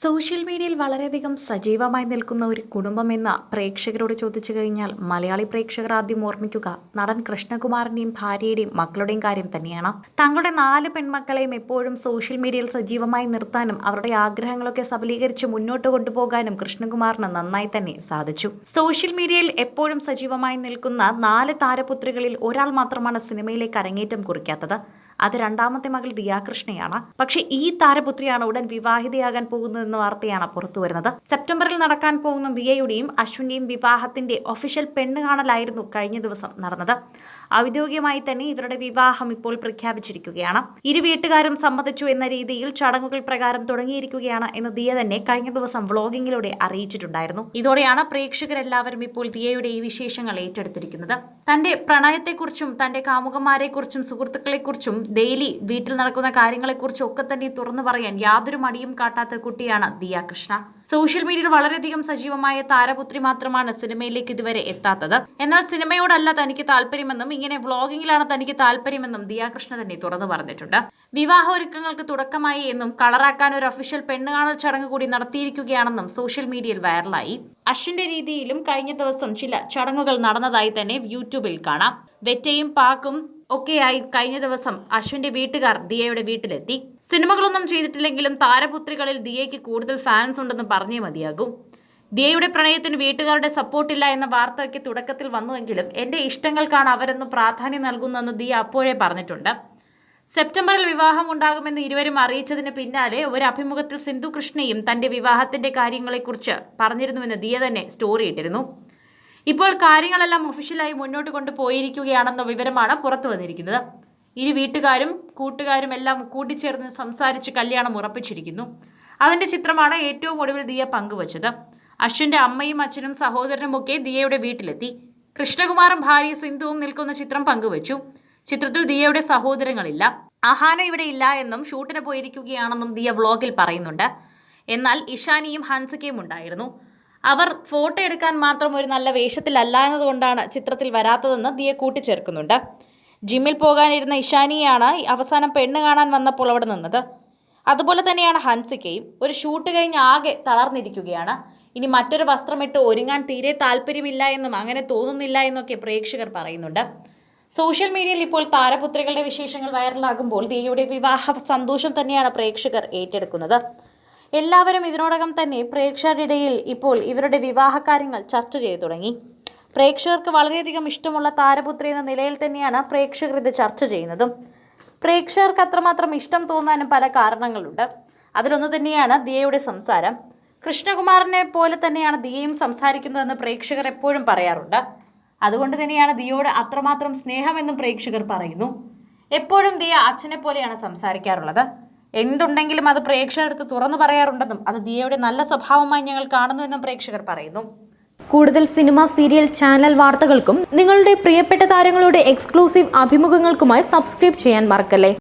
Social മീഡിയയിൽ വളരെയധികം സജീവമായി നിൽക്കുന്ന ഒരു കുടുംബമെന്ന് പ്രേക്ഷകരോട് ചോദിച്ചു കഴിഞ്ഞാൽ മലയാളി പ്രേക്ഷകർ ആദ്യം ഓർമ്മിക്കുക നടൻ കൃഷ്ണകുമാറിന്റെയും ഭാര്യയുടെയും മക്കളുടെയും കാര്യം തന്നെയാണ്. തങ്ങളുടെ 4 പെൺമക്കളെയും എപ്പോഴും സോഷ്യൽ മീഡിയയിൽ സജീവമായി നിർത്താനും അവരുടെ ആഗ്രഹങ്ങളൊക്കെ സബലീകരിച്ച് മുന്നോട്ട് കൊണ്ടുപോകാനും കൃഷ്ണകുമാറിന് നന്നായി തന്നെ സാധിച്ചു. സോഷ്യൽ മീഡിയയിൽ എപ്പോഴും സജീവമായി നിൽക്കുന്ന 4 താരപുത്രികളിൽ ഒരാൾ മാത്രമാണ് സിനിമയിലേക്ക് അരങ്ങേറ്റം കുറിക്കാത്തത്. അത് രണ്ടാമത്തെ മകൾ ദിയാകൃഷ്ണയാണ്. പക്ഷേ ഈ താരപുത്രിയാണ് ഉടൻ വിവാഹിതയാകാൻ പോകുന്നതെന്ന വാർത്തയാണ് പുറത്തുവരുന്നത്. സെപ്റ്റംബറിൽ നടക്കാൻ പോകുന്ന ദിയയുടെയും അശ്വിന്റെയും വിവാഹത്തിന്റെ ഒഫീഷ്യൽ പെണ്ണ് കാണലായിരുന്നു കഴിഞ്ഞ ദിവസം നടന്നത്. ഔദ്യോഗികമായി തന്നെ ഇവരുടെ വിവാഹം ഇപ്പോൾ പ്രഖ്യാപിച്ചിരിക്കുകയാണ്. ഇരു വീട്ടുകാരും സമ്മതിച്ചു എന്ന രീതിയിൽ ചടങ്ങുകൾ പ്രകാരം തുടങ്ങിയിരിക്കുകയാണ് എന്ന് ദിയ തന്നെ കഴിഞ്ഞ ദിവസം വ്ളോഗിങ്ങിലൂടെ അറിയിച്ചിട്ടുണ്ടായിരുന്നു. ഇതോടെയാണ് പ്രേക്ഷകരെല്ലാവരും ഇപ്പോൾ ദിയയുടെ ഈ വിശേഷങ്ങൾ ഏറ്റെടുത്തിരിക്കുന്നത്. തന്റെ പ്രണയത്തെക്കുറിച്ചും തന്റെ കാമുകന്മാരെക്കുറിച്ചും സുഹൃത്തുക്കളെക്കുറിച്ചും ഡെയിലി വീട്ടിൽ നടക്കുന്ന കാര്യങ്ങളെക്കുറിച്ചും ഒക്കെ തന്നെ തുറന്നു പറയാൻ യാതൊരു മടിയും കാട്ടാത്ത കുട്ടിയാണ് ദിയാകൃഷ്ണ. സോഷ്യൽ മീഡിയയിൽ വളരെയധികം സജീവമായ താരപുത്രി മാത്രമാണ് സിനിമയിലേക്ക് ഇതുവരെ എത്താത്തത്. എന്നാൽ സിനിമയോടല്ല തനിക്ക് താല്പര്യമെന്നും ഇങ്ങനെ വ്ളോഗിങ്ങിലാണ് തനിക്ക് താല്പര്യമെന്നും ദിയാകൃഷ്ണ തന്നെ തുറന്നു പറഞ്ഞിട്ടുണ്ട്. വിവാഹ ഒരുക്കങ്ങൾക്ക് തുടക്കമായി എന്നും കളറാക്കാൻ ഒരു ഒഫീഷ്യൽ പെണ്ണുകാണൽ ചടങ്ങ് കൂടി നടത്തിയിരിക്കുകയാണെന്നും സോഷ്യൽ മീഡിയയിൽ വൈറലായി. അശ്വിന്റെ രീതിയിലും കഴിഞ്ഞ ദിവസം ചില ചടങ്ങുകൾ നടന്നതായി തന്നെ യൂട്യൂബിൽ കാണാം. വെറ്റയും പാക്കും ഒക്കെയായി കഴിഞ്ഞ ദിവസം അശ്വിന്റെ വീട്ടുകാർ ദിയയുടെ വീട്ടിലെത്തി. സിനിമകളൊന്നും ചെയ്തിട്ടില്ലെങ്കിലും താരപുത്രികളിൽ ദിയയ്ക്ക് കൂടുതൽ ഫാൻസ് ഉണ്ടെന്ന് പറഞ്ഞേ മതിയാകൂ. ദിയയുടെ പ്രണയത്തിന് വീട്ടുകാരുടെ സപ്പോർട്ടില്ല എന്ന വാർത്തയ്ക്ക് തുടക്കത്തിൽ വന്നുവെങ്കിലും എന്റെ ഇഷ്ടങ്ങൾക്കാണ് അവരെന്ന് പ്രാധാന്യം നൽകുന്നതെന്ന് ദിയ അപ്പോഴേ പറഞ്ഞിട്ടുണ്ട്. സെപ്റ്റംബറിൽ വിവാഹം ഉണ്ടാകുമെന്ന് ഇരുവരും അറിയിച്ചതിന് പിന്നാലെ ഒരു അഭിമുഖത്തിൽ സിന്ധു കൃഷ്ണയും തന്റെ വിവാഹത്തിന്റെ കാര്യങ്ങളെക്കുറിച്ച് പറഞ്ഞിരുന്നുവെന്ന് ദിയ തന്നെ സ്റ്റോറി ഇട്ടിരുന്നു. ഇപ്പോൾ കാര്യങ്ങളെല്ലാം ഒഫീഷ്യലായി മുന്നോട്ട് കൊണ്ടുപോയിരിക്കുകയാണെന്ന വിവരമാണ് പുറത്തു വന്നിരിക്കുന്നത്. ഇരു വീട്ടുകാരും കൂട്ടുകാരും എല്ലാം കൂട്ടിച്ചേർന്ന് സംസാരിച്ച് കല്യാണം ഉറപ്പിച്ചിരിക്കുന്നു. അതിന്റെ ചിത്രമാണ് ഏറ്റവും ഒടുവിൽ ദിയ പങ്കുവച്ചത്. അശ്വിന്റെ അമ്മയും അച്ഛനും സഹോദരനുമൊക്കെ ദിയയുടെ വീട്ടിലെത്തി. കൃഷ്ണകുമാറും ഭാര്യ സിന്ധുവും നിൽക്കുന്ന ചിത്രം പങ്കുവച്ചു. ചിത്രത്തിൽ ദിയയുടെ സഹോദരങ്ങളില്ല. അഹാന ഇവിടെ ഇല്ല എന്നും ഷൂട്ടിന് പോയിരിക്കുകയാണെന്നും ദിയ വ്ളോഗിൽ പറയുന്നുണ്ട്. എന്നാൽ ഇഷാനിയും ഹൻസികയും ഉണ്ടായിരുന്നു. അവർ ഫോട്ടോ എടുക്കാൻ മാത്രം ഒരു നല്ല വേഷത്തിലല്ല എന്നതുകൊണ്ടാണ് ചിത്രത്തിൽ വരാത്തതെന്ന് ദിയ കൂട്ടിച്ചേർക്കുന്നുണ്ട്. ജിമ്മിൽ പോകാനിരുന്ന ഇഷാനിയാണ് അവസാനം പെണ്ണ് കാണാൻ വന്നപ്പോൾ അവിടെ നിന്നത്. അതുപോലെ തന്നെയാണ് ഹൻസികയും. ഒരു ഷൂട്ട് കഴിഞ്ഞ് ആകെ തളർന്നിരിക്കുകയാണ്. ഇനി മറ്റൊരു വസ്ത്രമിട്ട് ഒരുങ്ങാൻ തീരെ താല്പര്യമില്ല എന്നും അങ്ങനെ തോന്നുന്നില്ല എന്നൊക്കെ പ്രേക്ഷകർ പറയുന്നുണ്ട്. സോഷ്യൽ മീഡിയയിൽ ഇപ്പോൾ താരപുത്രികളുടെ വിശേഷങ്ങൾ വൈറലാകുമ്പോൾ ദിയയുടെ വിവാഹ സന്തോഷം തന്നെയാണ് പ്രേക്ഷകർ ഏറ്റെടുക്കുന്നത്. എല്ലാവരും ഇതിനോടകം തന്നെ പ്രേക്ഷകരുടെ ഇടയിൽ ഇപ്പോൾ ഇവരുടെ വിവാഹകാര്യങ്ങൾ ചർച്ച ചെയ്തു തുടങ്ങി. പ്രേക്ഷകർക്ക് വളരെയധികം ഇഷ്ടമുള്ള താരപുത്രി എന്ന നിലയിൽ തന്നെയാണ് പ്രേക്ഷകർ ഇത് ചർച്ച ചെയ്യുന്നതും. പ്രേക്ഷകർക്ക് അത്രമാത്രം ഇഷ്ടം തോന്നാനും പല കാരണങ്ങളുണ്ട്. അതിലൊന്നു തന്നെയാണ് ദിയയുടെ സംസാരം. കൃഷ്ണകുമാറിനെ പോലെ തന്നെയാണ് ദിയയും സംസാരിക്കുന്നതെന്ന് പ്രേക്ഷകർ എപ്പോഴും പറയാറുണ്ട്. അതുകൊണ്ട് തന്നെയാണ് ദിയയോട് അത്രമാത്രം സ്നേഹമെന്നും പ്രേക്ഷകർ പറയുന്നു. എപ്പോഴും ദിയ അച്ഛനെ പോലെയാണ് സംസാരിക്കാറുള്ളത്. എന്തുണ്ടെങ്കിലും അത് പ്രേക്ഷകർക്ക് തുറന്നു പറയാറുണ്ടെന്നും അത് ദിയയുടെ നല്ല സ്വഭാവമായി ഞങ്ങൾ കാണുന്നുവെന്നും പ്രേക്ഷകർ പറയുന്നു. കൂടുതൽ സിനിമ, സീരിയൽ, ചാനൽ വാർത്തകൾക്കും നിങ്ങളുടെ പ്രിയപ്പെട്ട താരങ്ങളുടെ എക്സ്ക്ലൂസീവ് അഭിമുഖങ്ങൾക്കുമായി സബ്സ്ക്രൈബ് ചെയ്യാൻ മറക്കല്ലേ.